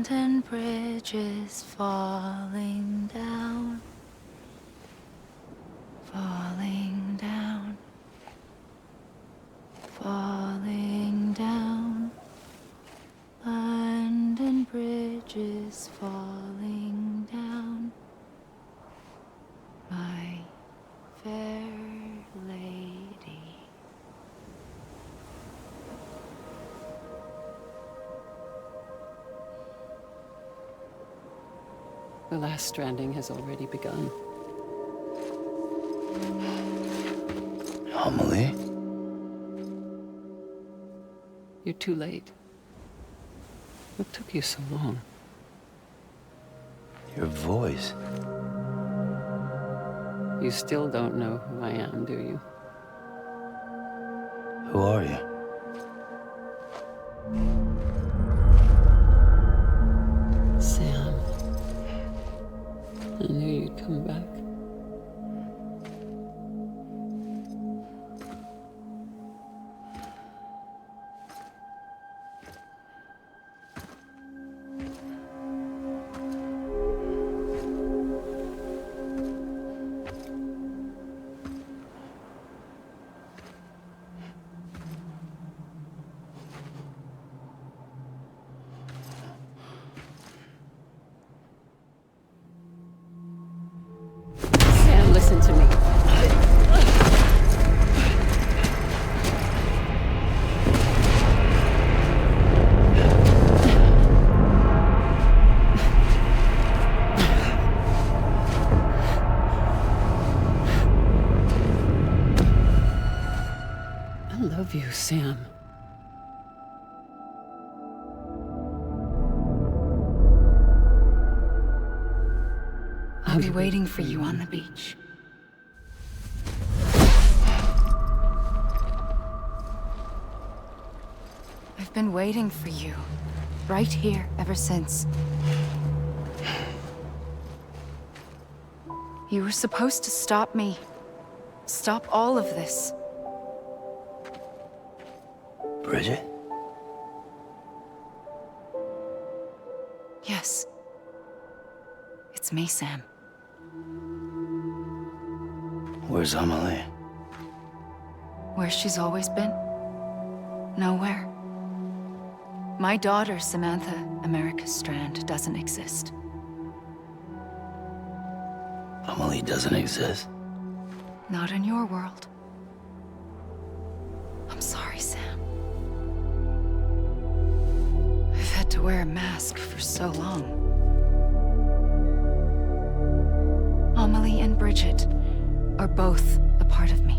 Abandoned bridges falling down, falling down, falling down. Abandoned bridges falling down, my fair lady. The last stranding has already begun. Amelie? You're too late. What took you so long? Your voice. You still don't know who I am, do you? Who are you? Sam. I knew you'd come back. Sam, listen to me. I love you, Sam. I'll be waiting for you on the beach. I've been waiting for you, right here, ever since. You were supposed to stop me. Stop all of this. Bridget? Yes. It's me, Sam. Where's Amelie? Where she's always been. Nowhere. My daughter, Samantha America Strand, doesn't exist. Amelie doesn't exist. Not in your world. I'm sorry, Sam. I've had to wear a mask for so long. Amelie and Bridget are both a part of me.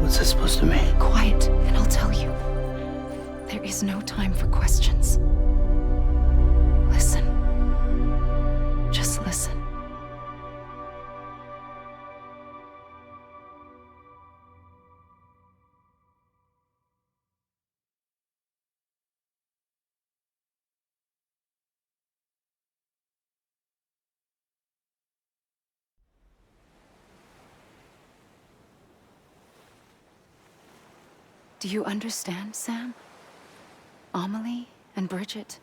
What's that supposed to mean? Quiet, and I'll tell you. There is no time for questions. Listen. Just listen. Do you understand, Sam? Amelie and Bridget,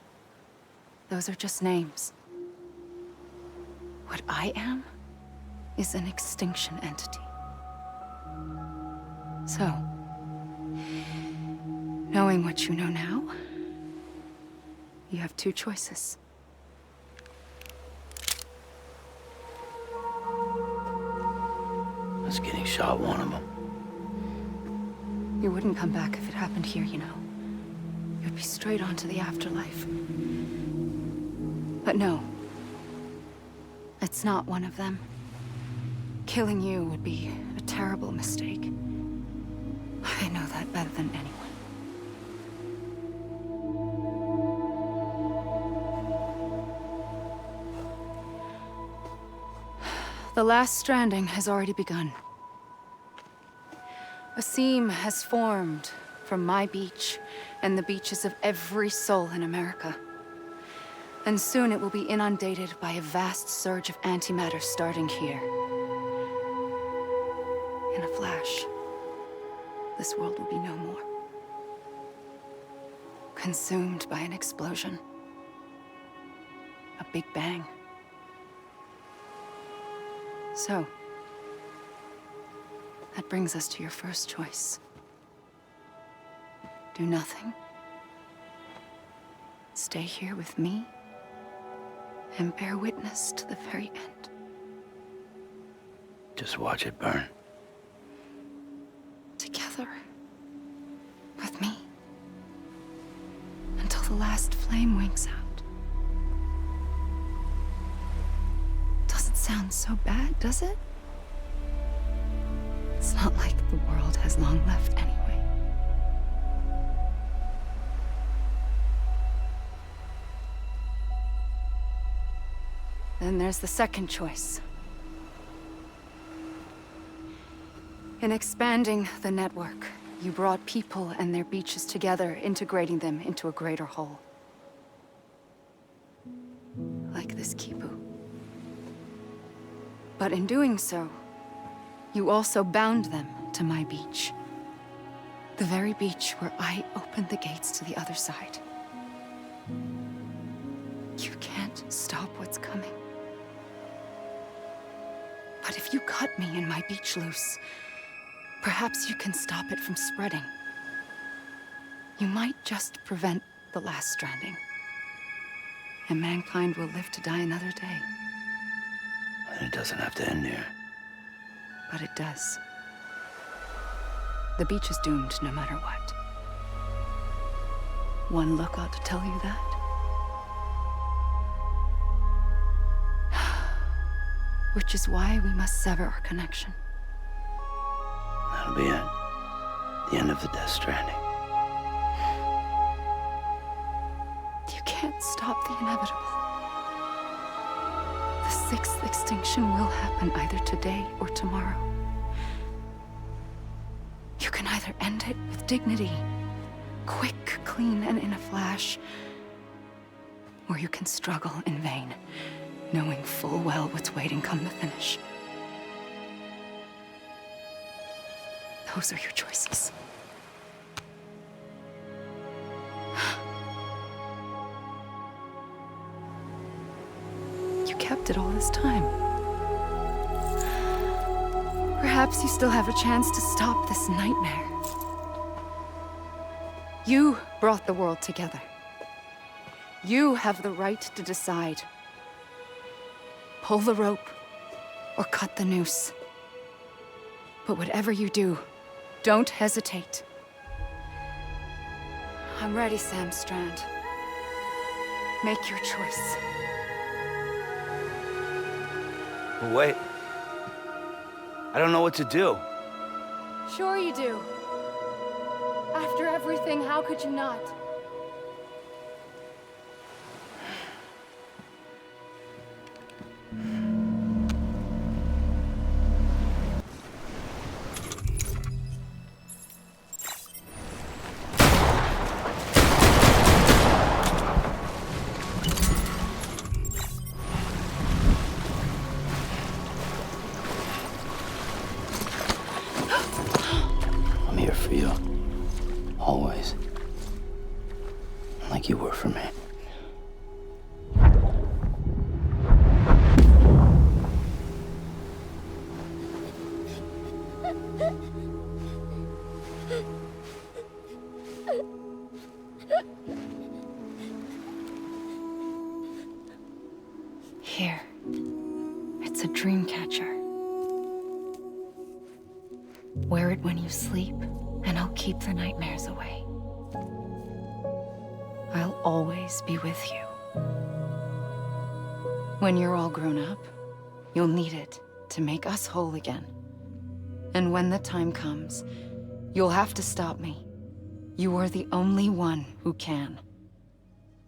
those are just names. What I am is an extinction entity. So, knowing what you know now, you have two choices. Us getting shot, one of them. You wouldn't come back if it happened here, you know. You'd be straight on to the afterlife. But no. It's not one of them. Killing you would be a terrible mistake. I know that better than anyone. The last stranding has already begun. A seam has formed from my beach and the beaches of every soul in America. And soon it will be inundated by a vast surge of antimatter starting here. In a flash, this world will be no more. consumed by an explosion. A big bang. So, that brings us to your first choice. Do nothing. Stay here with me and bear witness to the very end. Just watch it burn. Together. With me. Until the last flame winks out. Doesn't sound so bad, does it? It's not like the world has long left anyway. Then there's the second choice. In expanding the network, you brought people and their beaches together, integrating them into a greater whole. Like this Kipu. But in doing so, you also bound them to my beach. The very beach where I opened the gates to the other side. You can't stop what's coming. But if you cut me and my beach loose, perhaps you can stop it from spreading. You might just prevent the last stranding. And mankind will live to die another day. And it doesn't have to end here. But it does. The beach is doomed no matter what. One look ought to tell you that. Which is why we must sever our connection. That'll be it. The end of the Death Stranding. You can't stop the inevitable. The sixth extinction will happen either today or tomorrow. You can either end it with dignity, quick, clean, and in a flash, or you can struggle in vain, knowing full well what's waiting come the finish. Those are your choices. You kept it all this time. Perhaps you still have a chance to stop this nightmare. You brought the world together. You have the right to decide. Pull the rope, or cut the noose. But whatever you do, don't hesitate. I'm ready, Sam Strand. Make your choice. But wait. I don't know what to do. Sure you do. After everything, how could you not? I'm here for you. Always. Like you were for me. Here. It's a dream catcher. Wear it when you sleep, and I'll keep the nightmares away. I'll always be with you. When you're all grown up, you'll need it to make us whole again. And when the time comes, you'll have to stop me. You are the only one who can.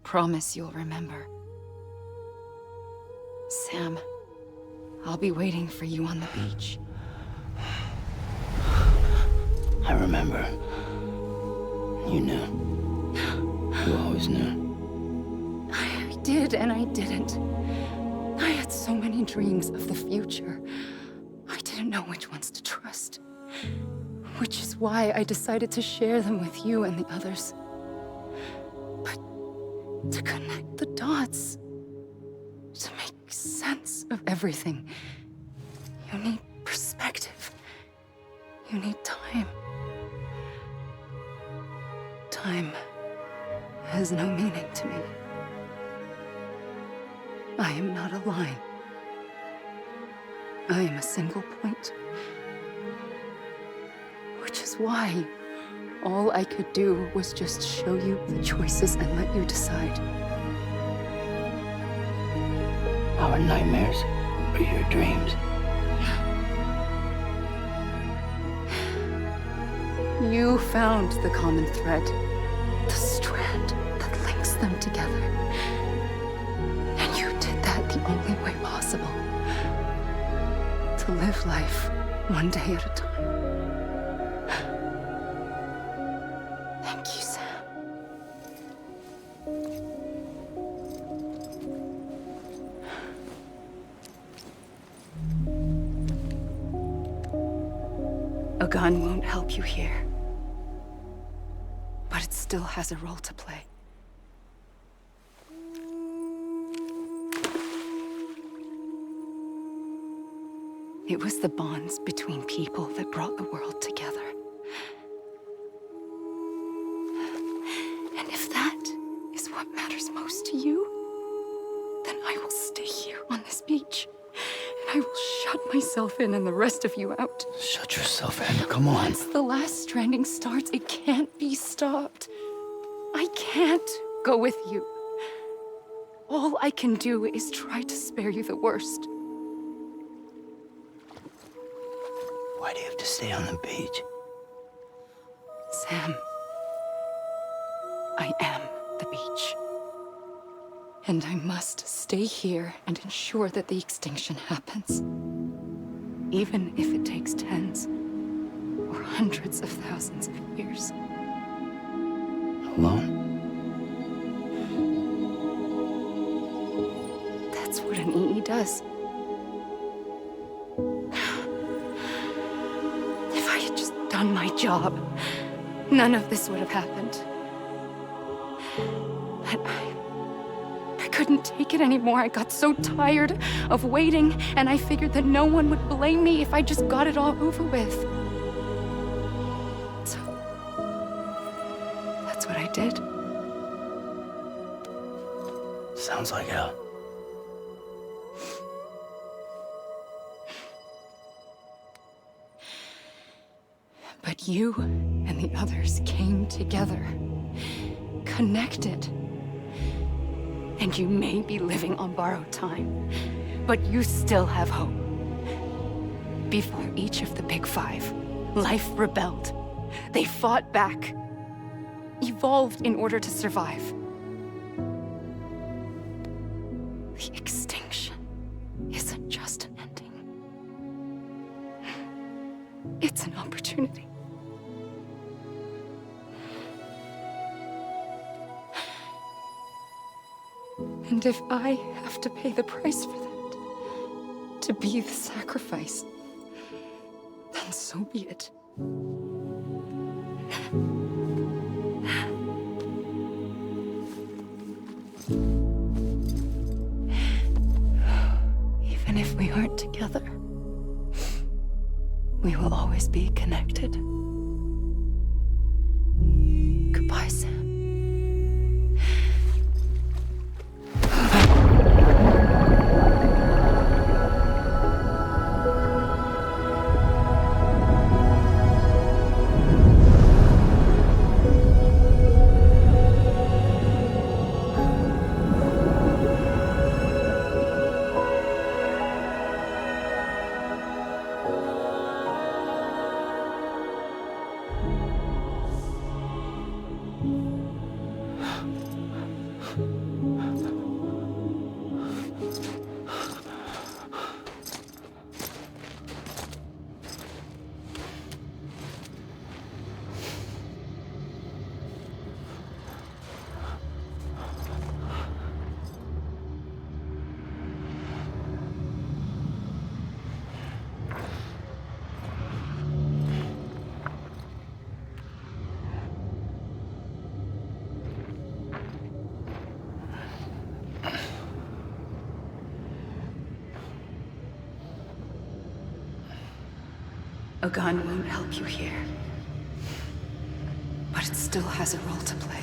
Promise you'll remember. Sam, I'll be waiting for you on the beach. I remember. You knew. You always knew. I did and I didn't. I had so many dreams of the future. I didn't know which ones to trust. Which is why I decided to share them with you and the others. to connect the dots, to make sense of everything. You need perspective. You need time. Time has no meaning to me. I am not a line. I am a single point. Which is why all I could do was just show you the choices and let you decide. Our nightmares are your dreams. You found the common thread, the strand that links them together. And you did that the only way possible. To live life one day at a time. Thank you, Sam. A gun won't help you here. But it still has a role to play. It was the bonds between people that brought the world together. And if that is what matters most to you, then I will stay here on this beach. And I will shut myself in and the rest of you out. Shut yourself in, come on. Once the last stranding starts, it can't be stopped. I can't go with you. All I can do is try to spare you the worst. Why do you have to stay on the beach? Sam, I am the beach. And I must stay here and ensure that the extinction happens. Even if it takes tens or hundreds of thousands of years. Alone? That's what an EE does. If I had just done my job, none of this would have happened. But I couldn't take it anymore. I got so tired of waiting, and I figured that no one would blame me if I just got it all over with. So, that's what I did. Sounds like hell. But you and the others came together, connected. And you may be living on borrowed time, but you still have hope. Before each of the Big Five, life rebelled. They fought back, evolved in order to survive. The extinction isn't just an ending. It's an opportunity. And if I have to pay the price for that, to be the sacrifice, then so be it. Even if we aren't together, we will always be connected. Goodbye, Sam. A gun won't help you here. But it still has a role to play.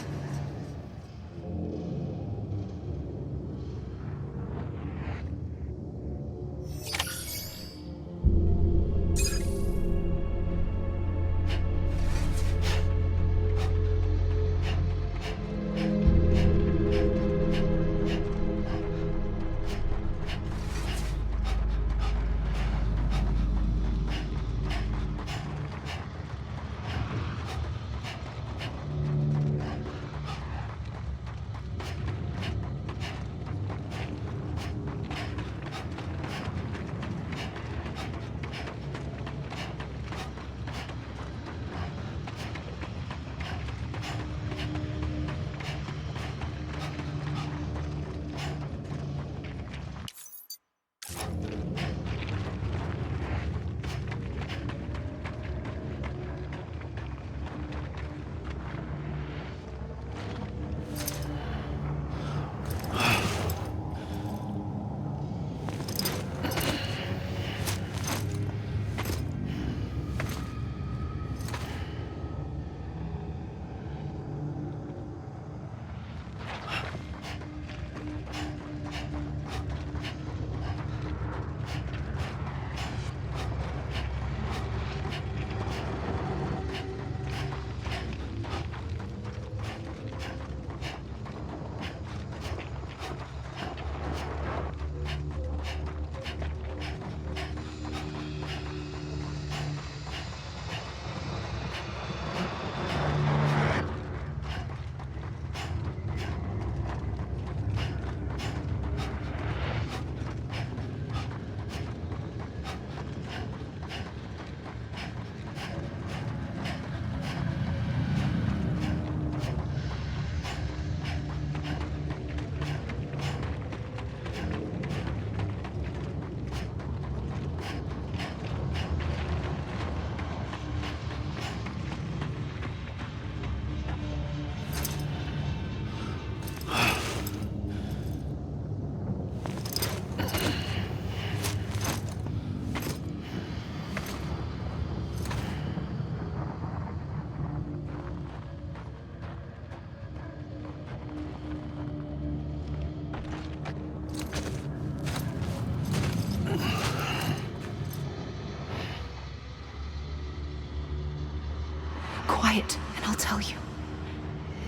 Quiet, and I'll tell you.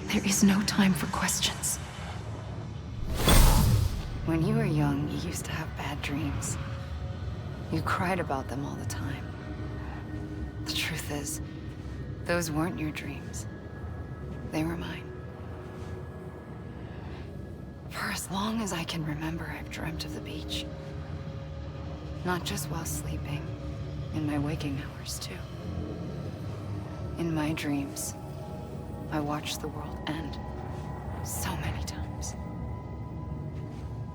There is no time for questions. When you were young, you used to have bad dreams. You cried about them all the time. The truth is, those weren't your dreams. They were mine. For as long as I can remember, I've dreamt of the beach. Not just while sleeping, in my waking hours too. In my dreams, I watched the world end so many times.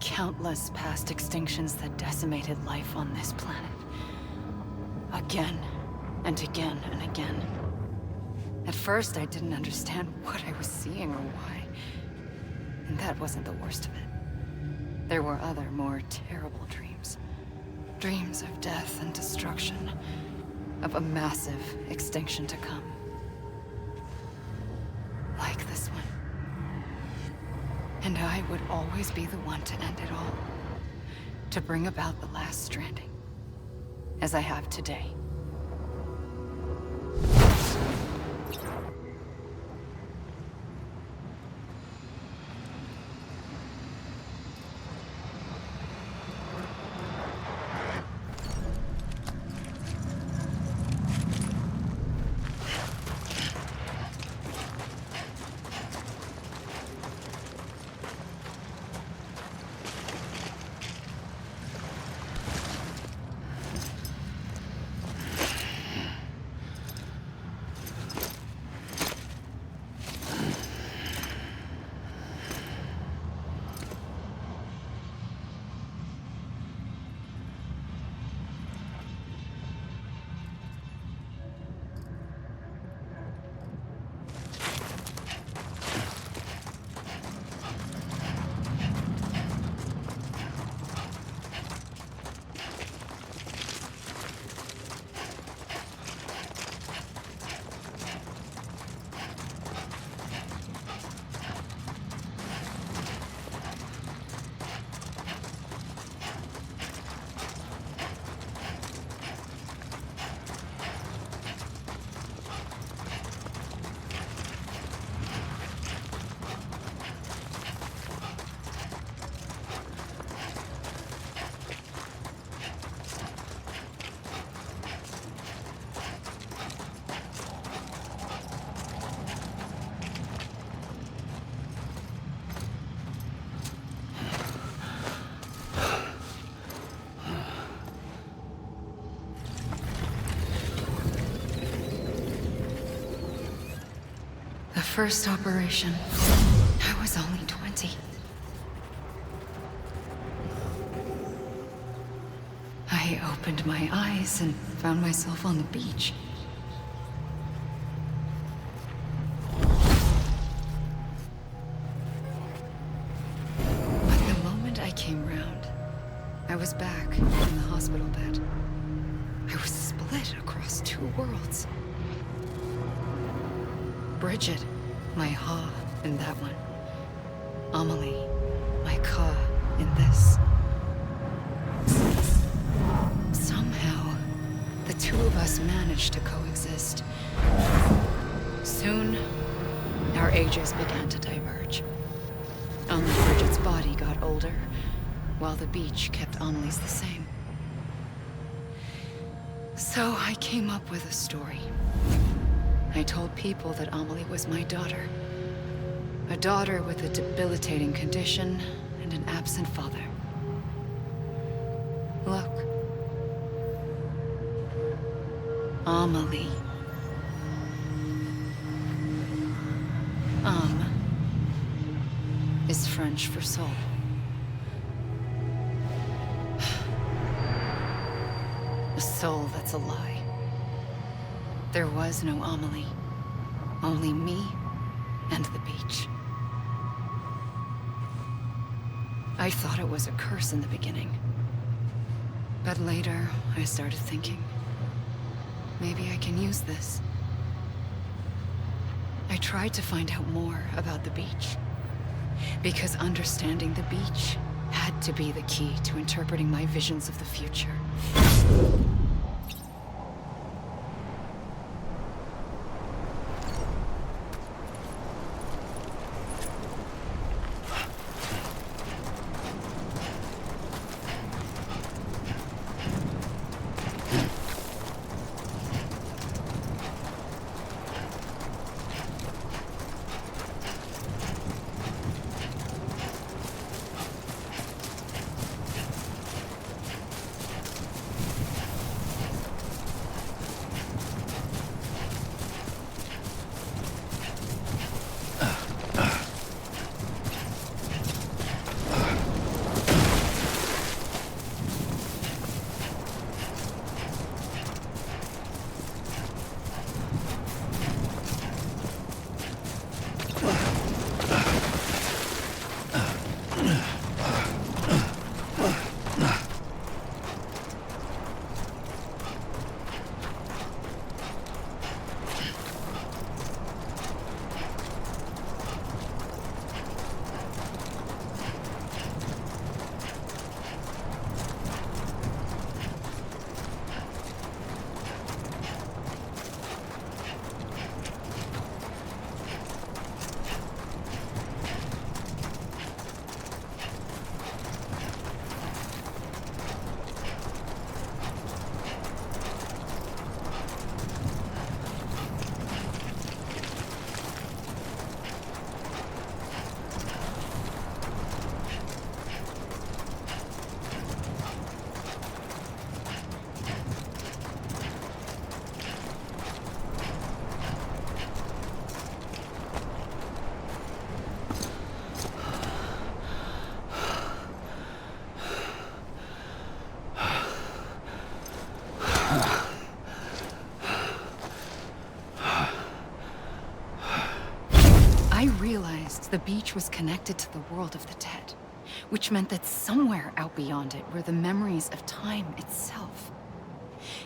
Countless past extinctions that decimated life on this planet. Again and again and again. At first, I didn't understand what I was seeing or why. And that wasn't the worst of it. There were other, more terrible dreams. Dreams of death and destruction. Of a massive extinction to come. Like this one. And I would always be the one to end it all. To bring about the last stranding. As I have today. first operation, I was only 20. I opened my eyes and found myself on the beach. But the moment I came round, I was back in the hospital bed. I was split across two worlds. Bridget, my Ha in that one. Amelie, my Ka in this. Somehow, the two of us managed to coexist. Soon, our ages began to diverge. Only Bridget's body got older, while the beach kept Amelie's the same. So I came up with a story. I told people that Amelie was my daughter. A daughter with a debilitating condition and an absent father. Look. Amelie. Is French for soul. A soul that's a lie. There was no Amelie. Only me and the beach. I thought it was a curse in the beginning. But later, I started thinking, maybe I can use this. I tried to find out more about the beach. Because understanding the beach had to be the key to interpreting my visions of the future. I realized the beach was connected to the world of the dead, which meant that somewhere out beyond it were the memories of time itself,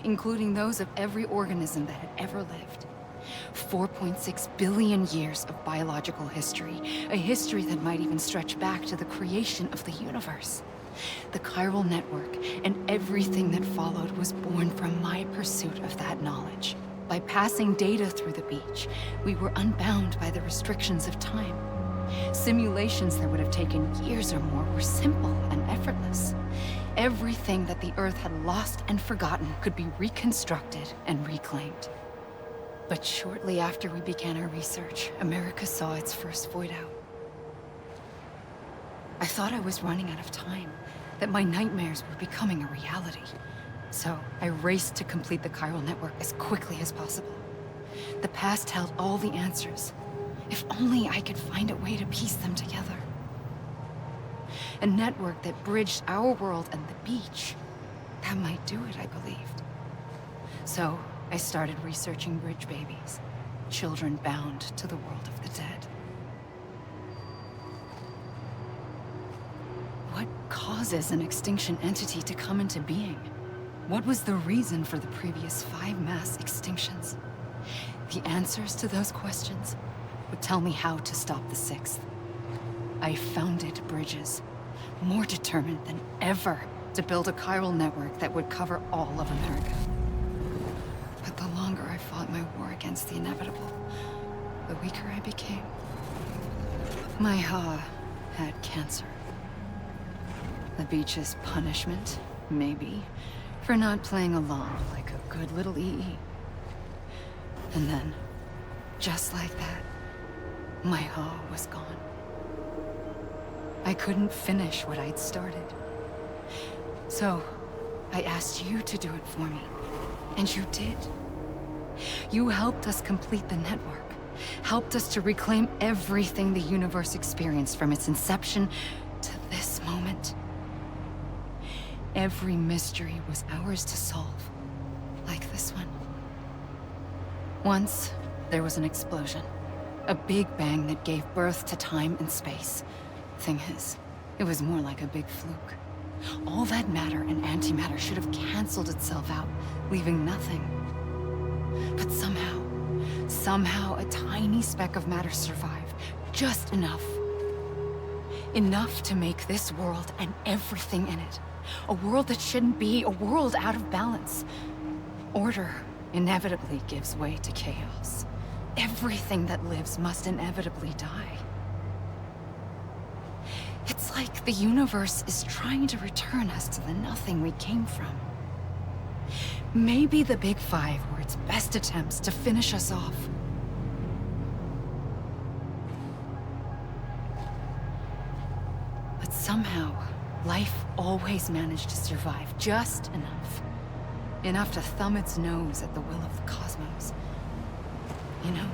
including those of every organism that had ever lived. 4.6 billion years of biological history, a history that might even stretch back to the creation of the universe. The chiral network and everything that followed was born from my pursuit of that knowledge. By passing data through the beach, we were unbound by the restrictions of time. Simulations that would have taken years or more were simple and effortless. Everything that the Earth had lost and forgotten could be reconstructed and reclaimed. But shortly after we began our research, America saw its first void out. I thought I was running out of time, that my nightmares were becoming a reality. So I raced to complete the chiral network as quickly as possible. The past held all the answers. If only I could find a way to piece them together. A network that bridged our world and the beach. That might do it, I believed. So, I started researching bridge babies. Children bound to the world of the dead. What causes an extinction entity to come into being? What was the reason for the previous 5 mass extinctions? The answers to those questions would tell me how to stop the 6th. I founded bridges, more determined than ever to build a chiral network that would cover all of America. But the longer I fought my war against the inevitable, the weaker I became. My Ha had cancer. The beach's punishment, maybe, for not playing along like a good little EE. And then, just like that, my Ha was gone. I couldn't finish what I'd started. So, I asked you to do it for me. And you did. You helped us complete the network. Helped us to reclaim everything the universe experienced from its inception to this moment. Every mystery was ours to solve. Like this one. Once, there was an explosion. A big bang that gave birth to time and space. Thing is, it was more like a big fluke. All that matter and antimatter should have canceled itself out, leaving nothing. But somehow a tiny speck of matter survived. Just enough. Enough to make this world and everything in it. A world that shouldn't be, a world out of balance. Order inevitably gives way to chaos. Everything that lives must inevitably die. It's like the universe is trying to return us to the nothing we came from. Maybe the Big Five were its best attempts to finish us off. But somehow, life always managed to survive just enough. Enough to thumb its nose at the will of the cosmos. You know,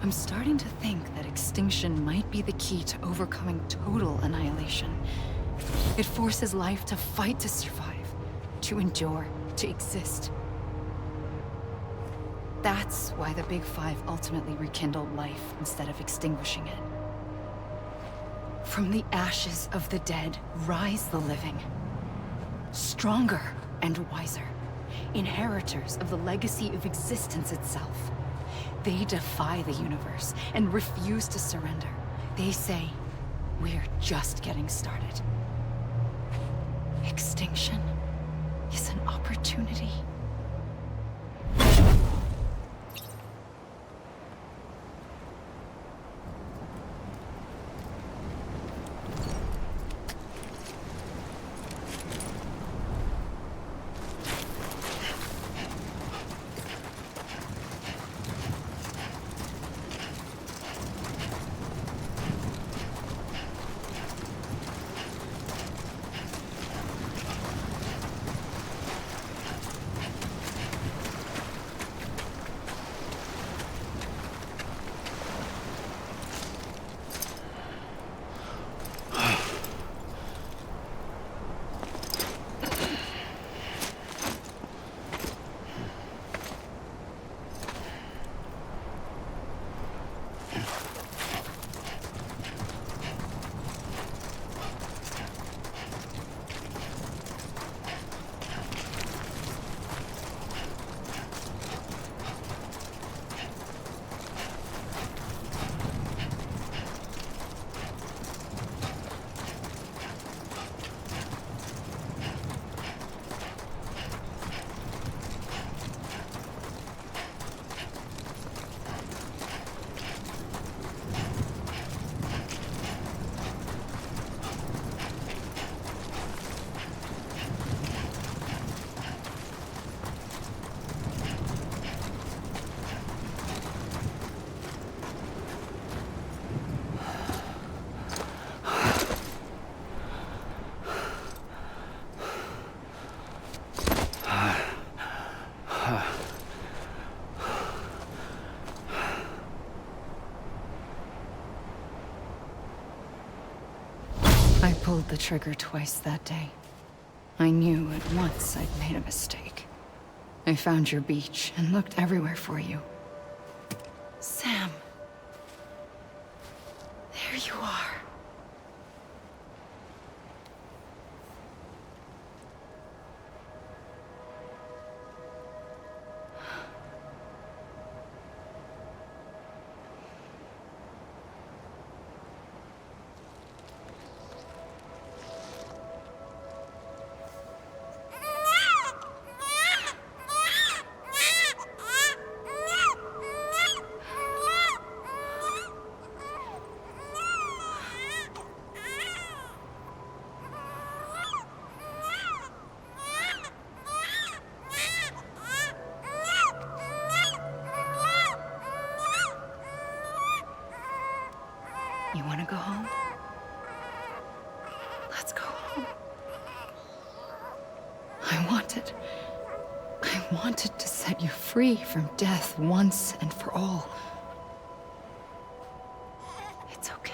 I'm starting to think that extinction might be the key to overcoming total annihilation. It forces life to fight to survive, to endure, to exist. That's why the Big Five ultimately rekindled life instead of extinguishing it. From the ashes of the dead rise the living. Stronger and wiser. Inheritors of the legacy of existence itself. They defy the universe and refuse to surrender. They say, we're just getting started. Extinction is an opportunity. pulled the trigger twice that day. I knew at once I'd made a mistake. I found your beach and looked everywhere for you. Sam. There you are. You want to go home? Let's go home. I wanted to set you free from death once and for all. It's okay.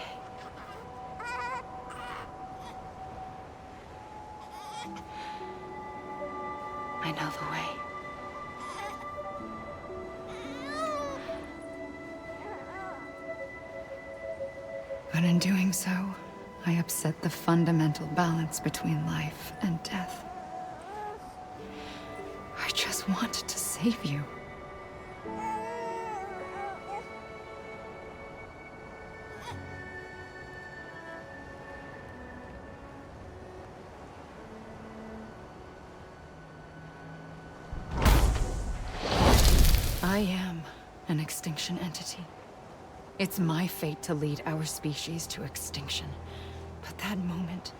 I know the way. But in doing so, I upset the fundamental balance between life and death. I just wanted to save you. I am an extinction entity. It's my fate to lead our species to extinction. But that moment,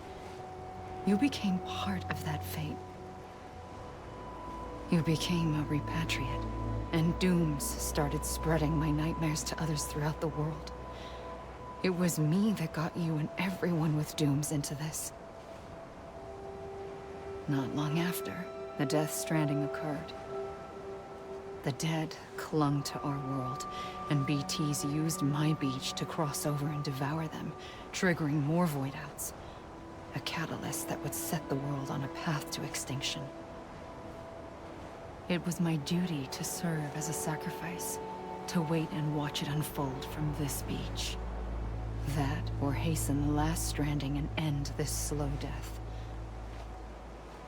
you became part of that fate. You became a repatriate, and dooms started spreading my nightmares to others throughout the world. It was me that got you and everyone with dooms into this. Not long after, the Death Stranding occurred. The dead clung to our world, and BTs used my beach to cross over and devour them, triggering more void-outs. A catalyst that would set the world on a path to extinction. It was my duty to serve as a sacrifice, to wait and watch it unfold from this beach. That, or hasten the last stranding and end this slow death.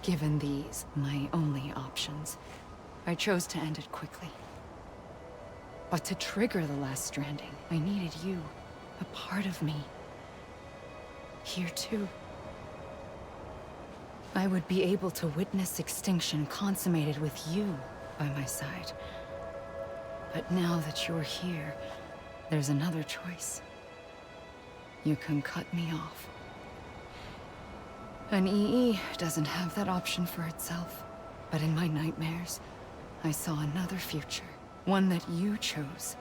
Given these, my only options, I chose to end it quickly. But to trigger the last stranding, I needed you, a part of me. Here too. I would be able to witness extinction consummated with you by my side. But now that you're here, there's another choice. You can cut me off. An EE doesn't have that option for itself. But in my nightmares, I saw another future. One that you chose.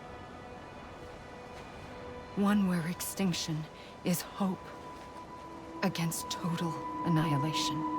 One where extinction is hope against total annihilation.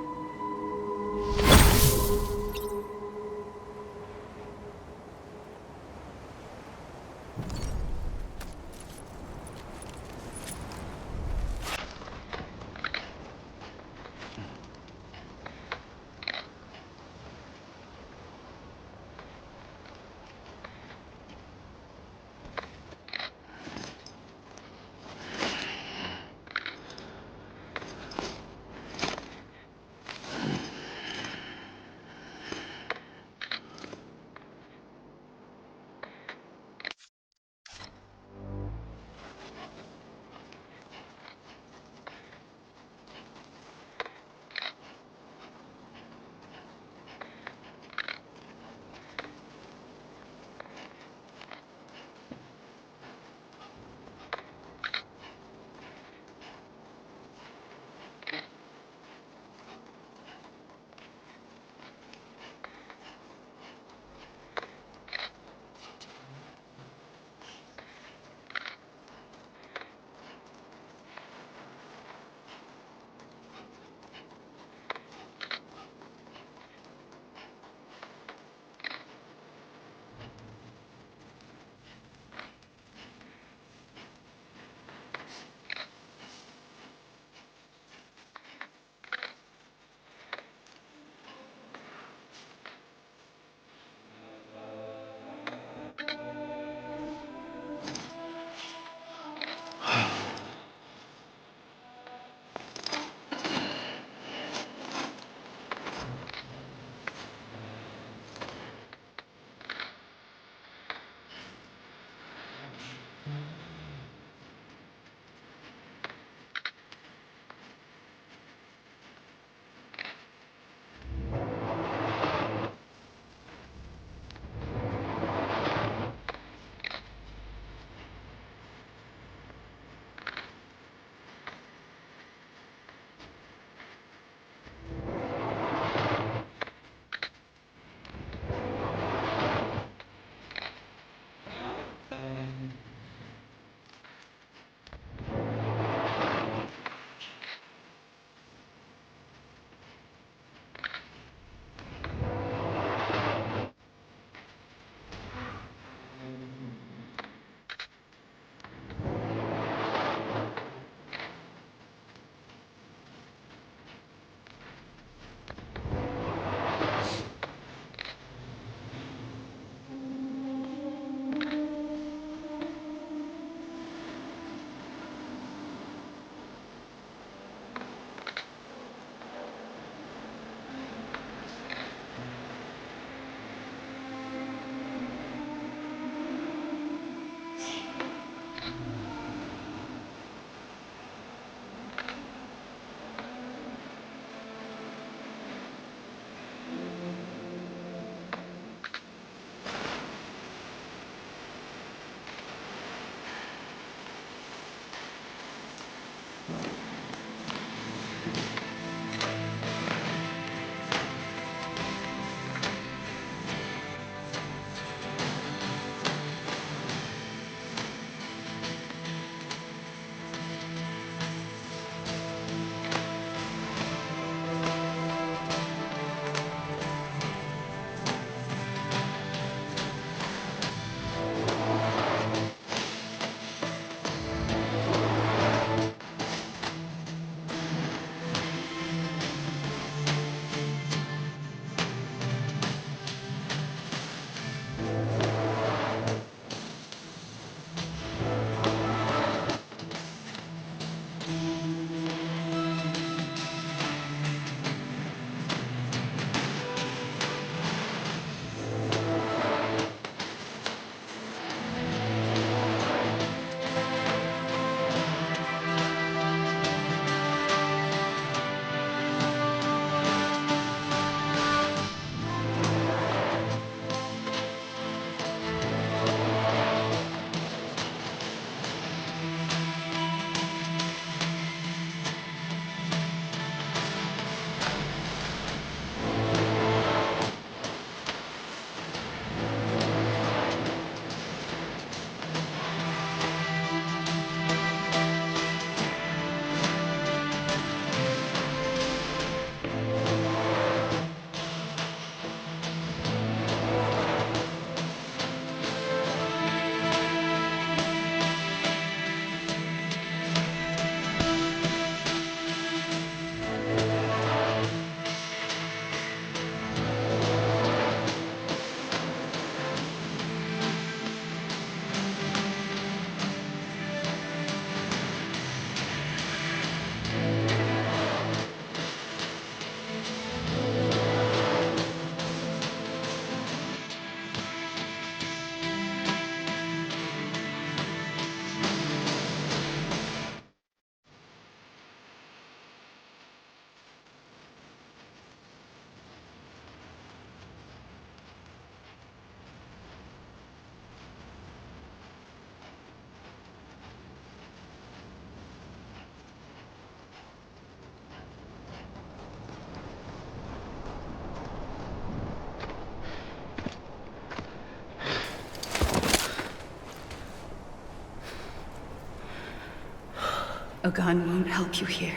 A gun won't help you here.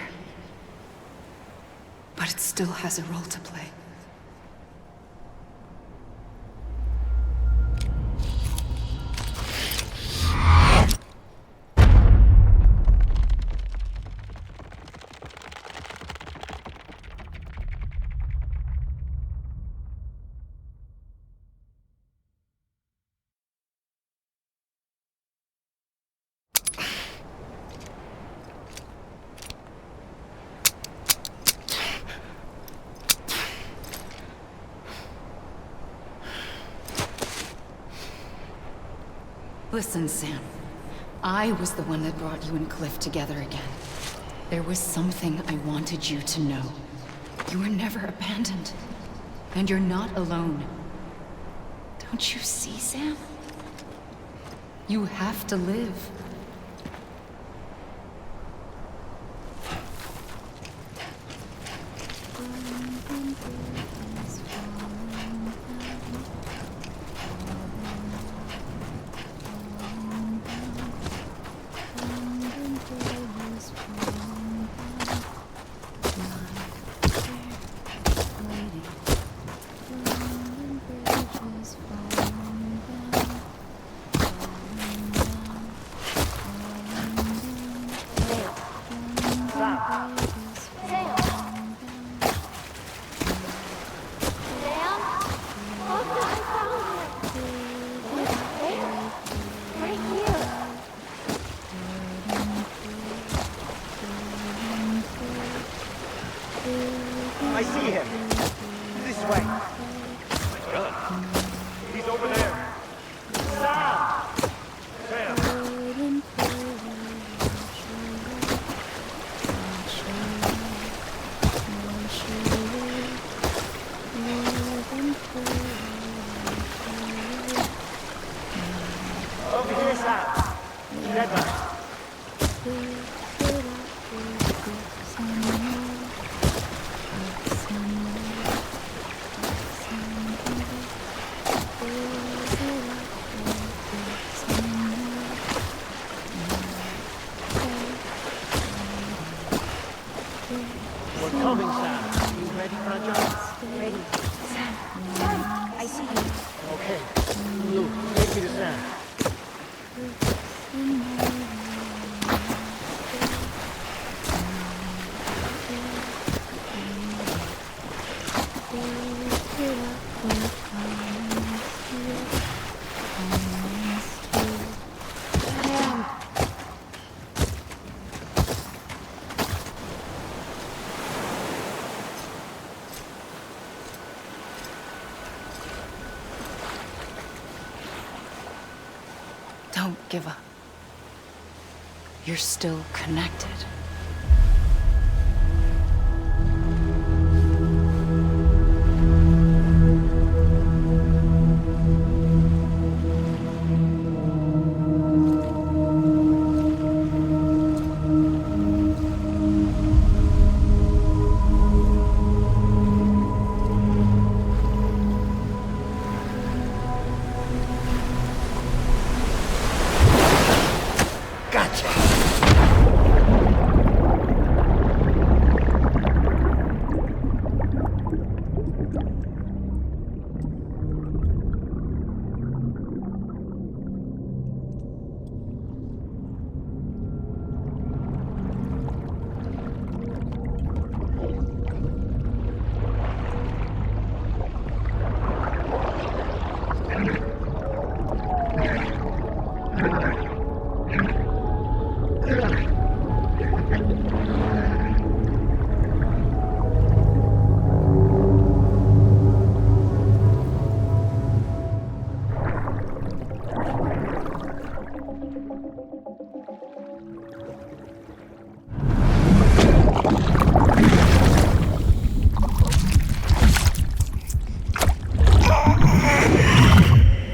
But it still has a role to play. Listen, Sam. I was the one that brought you and Cliff together again. There was something I wanted you to know. You were never abandoned. And you're not alone. Don't you see, Sam? You have to live. I see him. This way. He's over there. Sam! Sam! Over here, Sam. Together. We're coming, Sam. You ready for a jump? Ready. Sam. Sam. I see you. Okay. Luke, take me to Sam. Don't give up. You're still connected.